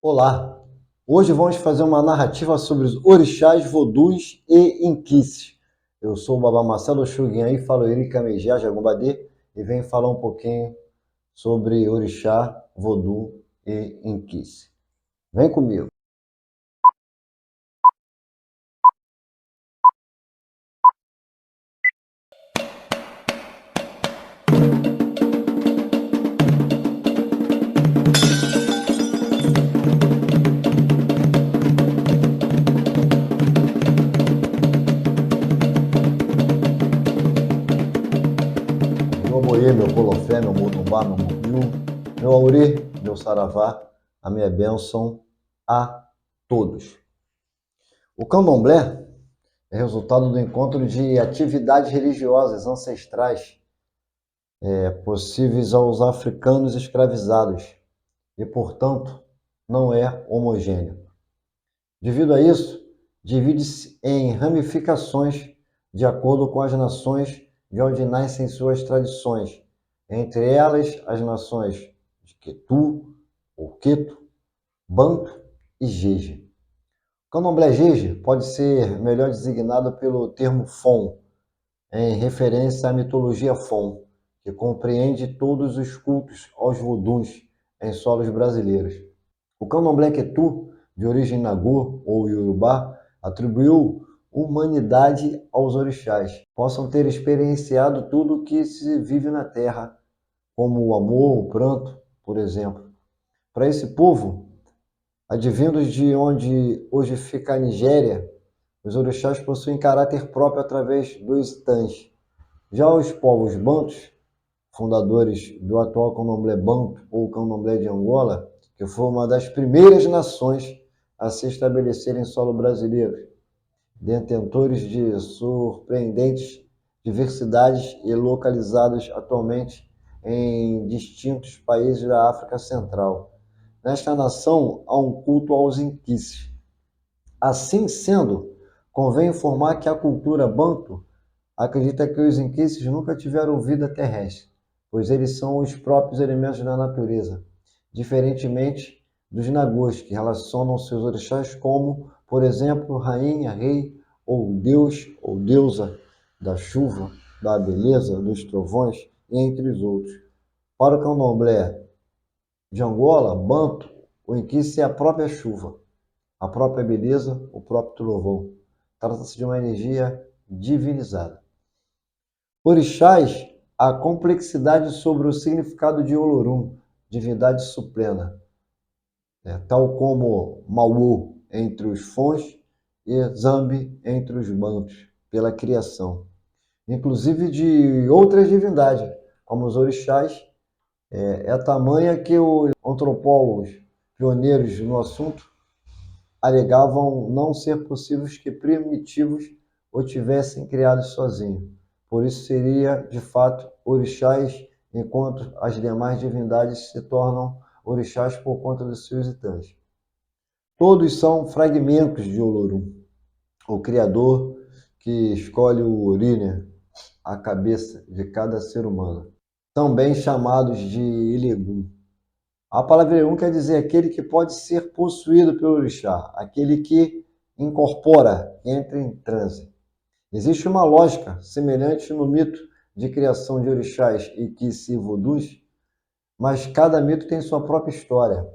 Olá! Hoje vamos fazer uma narrativa sobre os orixás, vodus e inquices. Eu sou o Babá Marcelo Xuguinha, falo Erika Mejia Jagumbadê e venho falar um pouquinho sobre orixá, vodu e inquice. Vem comigo! Meu Oboê, meu Polofé, meu Motumbá, meu Mubiu, meu Auri, meu Saravá, a minha bênção a todos. O candomblé é resultado do encontro de atividades religiosas ancestrais possíveis aos africanos escravizados e, portanto, não é homogêneo. Devido a isso, divide-se em ramificações de acordo com as nações de onde nascem suas tradições, entre elas as nações de Quetu, ou Queto, Banto e Jeje. O candomblé Jeje pode ser melhor designado pelo termo Fon, em referência à mitologia Fon, que compreende todos os cultos aos voduns em solos brasileiros. O candomblé Quetu, de origem Nagô ou Yorubá, atribuiu humanidade aos orixás, possam ter experienciado tudo o que se vive na terra, como o amor, o pranto, por exemplo. Para esse povo, advindos de onde hoje fica a Nigéria, os orixás possuem caráter próprio através dos itãs. Já os povos bantos, fundadores do atual candomblé banto ou candomblé de Angola, que foi uma das primeiras nações a se estabelecer em solo brasileiro, detentores de surpreendentes diversidades e localizados atualmente em distintos países da África Central. Nesta nação há um culto aos inquices. Assim sendo, convém informar que a cultura banto acredita que os inquices nunca tiveram vida terrestre, pois eles são os próprios elementos da natureza, diferentemente dos nagôs, que relacionam seus orixás como, por exemplo, rainha, rei, ou deus ou deusa da chuva, da beleza, dos trovões, entre os outros. Para o candomblé de Angola, Banto, o inquice é a própria chuva, a própria beleza, o próprio trovão. Trata-se de uma energia divinizada. Orixás, a complexidade sobre o significado de Olorum, divindade suprema, tal como Mauô entre os Fons e Zambi entre os Bantos, pela criação. Inclusive de outras divindades, como os orixás, é tamanha que os antropólogos pioneiros no assunto alegavam não ser possíveis que primitivos o tivessem criado sozinho. Por isso seria, de fato, orixás, enquanto as demais divindades se tornam orixás por conta dos seus itãs. Todos são fragmentos de Olorum, o Criador que escolhe o Oriner, a cabeça de cada ser humano, também chamados de Ilegum. A palavra Ilegum quer dizer aquele que pode ser possuído pelo orixá, aquele que incorpora, entra em transe. Existe uma lógica semelhante no mito de criação de orixás e que se vodus, mas cada mito tem sua própria história,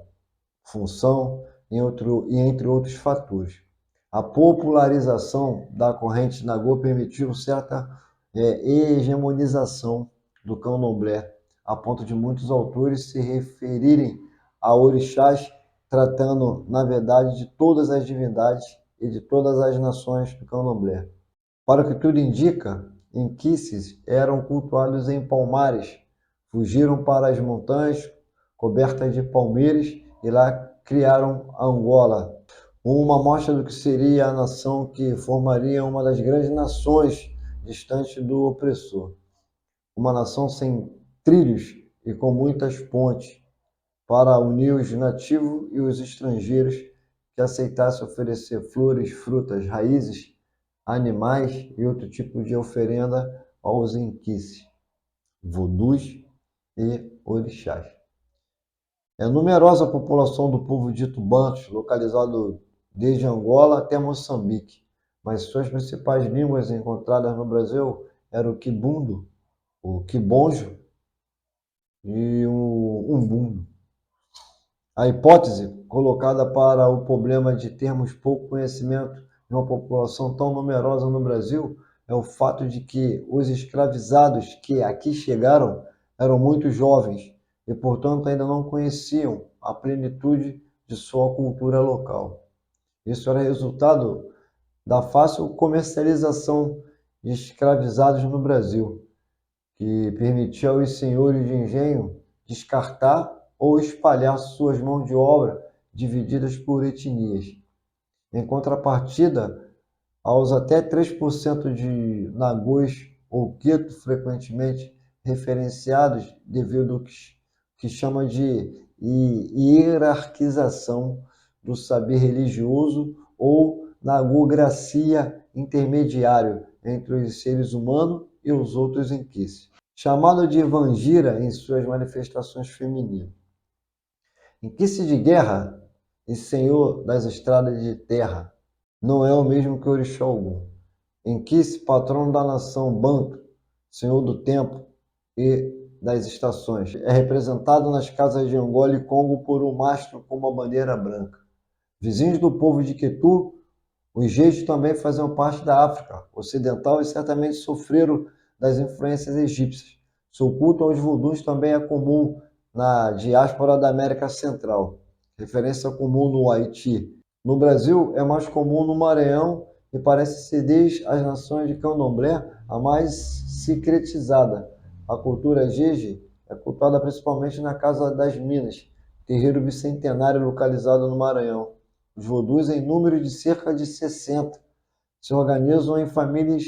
função e entre outros fatores. A popularização da corrente Nagô permitiu certa hegemonização do candomblé, a ponto de muitos autores se referirem a orixás, tratando, na verdade, de todas as divindades e de todas as nações do candomblé. Para o que tudo indica, inquices eram cultuados em palmares, fugiram para as montanhas cobertas de palmeiras e lá criaram Angola, uma amostra do que seria a nação que formaria uma das grandes nações distante do opressor. Uma nação sem trilhos e com muitas pontes para unir os nativos e os estrangeiros que aceitassem oferecer flores, frutas, raízes, animais e outro tipo de oferenda aos inquices, vodus e orixás. É numerosa a população do povo dito Bantos, localizado desde Angola até Moçambique, mas suas principais línguas encontradas no Brasil eram o quibundo, o quibonjo e o umbundo. A hipótese colocada para o problema de termos pouco conhecimento de uma população tão numerosa no Brasil é o fato de que os escravizados que aqui chegaram eram muito jovens e, portanto, ainda não conheciam a plenitude de sua cultura local. Isso era resultado da fácil comercialização de escravizados no Brasil, que permitia aos senhores de engenho descartar ou espalhar suas mãos de obra divididas por etnias. Em contrapartida, aos até 3% de nagôs ou gueto frequentemente referenciados devido ao que chama de hierarquização do saber religioso ou nagô-gracia intermediário entre os seres humanos e os outros enquisse, chamado de Vangira em suas manifestações femininas. Enquisse de guerra e senhor das estradas de terra, não é o mesmo que Orixá Ogum. Enquisse, patrono da nação Banto, senhor do tempo e das estações, é representado nas casas de Angola e Congo por um mastro com uma bandeira branca. Vizinhos do povo de Quetu, os jeitos também faziam parte da África Ocidental e certamente sofreram das influências egípcias. Seu culto aos voduns também é comum na diáspora da América Central, referência comum no Haiti. No Brasil, é mais comum no Maranhão e parece ser desde as nações de Candomblé a mais secretizada. A cultura Jeje é cultuada principalmente na Casa das Minas, terreiro bicentenário localizado no Maranhão. Os vodus, em número de cerca de 60, se organizam em famílias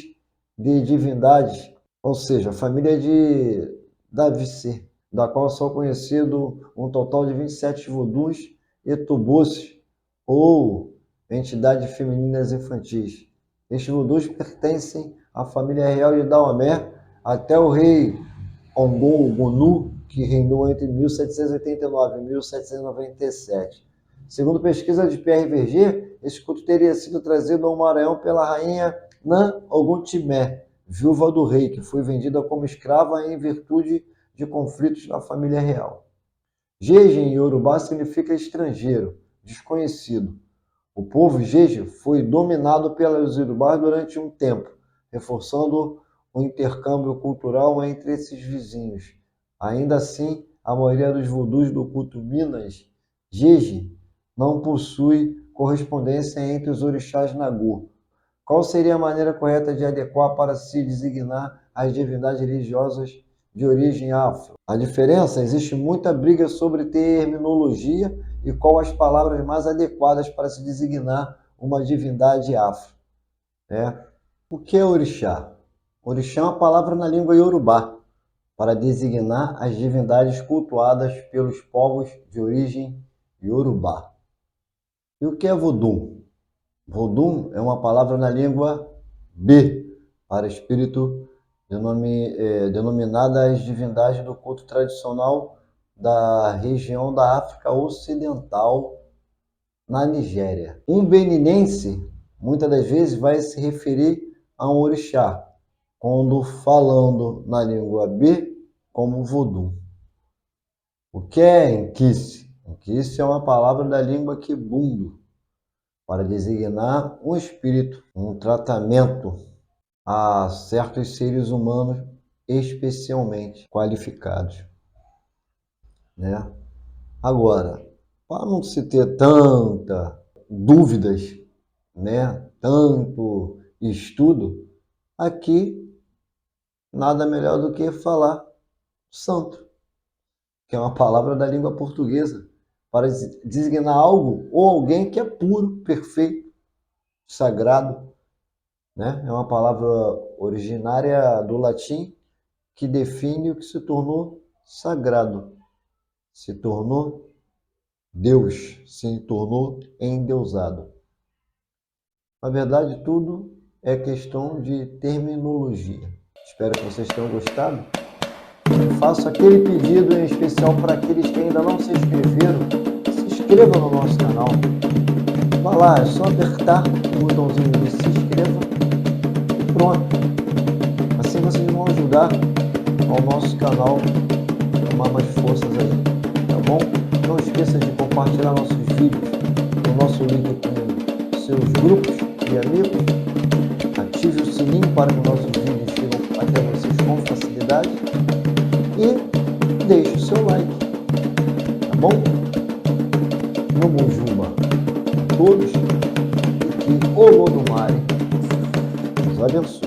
de divindades, ou seja, a família de Davicê, da qual são conhecidos um total de 27 vodus e tubus, ou entidades femininas infantis. Estes vodus pertencem à família real de Daomé até o rei Ongon-Gonu, que reinou entre 1789 e 1797. Segundo pesquisa de Pierre Verger, esse culto teria sido trazido ao Maranhão pela rainha Nan Oguntimé, viúva do rei, que foi vendida como escrava em virtude de conflitos na família real. Jeje em Yorubá significa estrangeiro, desconhecido. O povo Jeje foi dominado pelos Yorubás durante um tempo, reforçando o intercâmbio cultural entre esses vizinhos. Ainda assim, a maioria dos vodus do culto Minas Jeje não possui correspondência entre os orixás Nagô. Qual seria a maneira correta de adequar para se designar as divindades religiosas de origem afro? A diferença, existe muita briga sobre terminologia e qual as palavras mais adequadas para se designar uma divindade afro. O que é orixá? Orixá é uma palavra na língua iorubá para designar as divindades cultuadas pelos povos de origem iorubá. E o que é vodum? Vodum é uma palavra na língua B para espírito denominada as divindades do culto tradicional da região da África Ocidental, na Nigéria. Um beninense, muitas das vezes, vai se referir a um orixá, quando falando na língua B, como vodum. O que é enquisse? Enquisse é uma palavra da língua quibundo, para designar um espírito, um tratamento a certos seres humanos especialmente qualificados, né? Agora, para não se ter tanta dúvidas, né? Tanto estudo, aqui nada melhor do que falar santo, que é uma palavra da língua portuguesa, para designar algo ou alguém que é puro, perfeito, sagrado, né? É uma palavra originária do latim que define o que se tornou sagrado, se tornou Deus, se tornou endeusado. Na verdade, tudo é questão de terminologia. Espero que vocês tenham gostado. faço aquele pedido em especial para aqueles que ainda não se inscreveram. Se inscreva no nosso canal. Vá lá, é só apertar o botãozinho de se inscreva e pronto. Assim vocês vão ajudar ao nosso canal a tomar mais forças aí, tá bom? Não esqueça de compartilhar nossos vídeos no nosso link com seus grupos de amigos. Ative o sininho para que nossos vídeos cheguem até vocês com facilidade. E deixe o seu like, tá bom? No Mujuba a todos e que o Olodumare nos abençoe.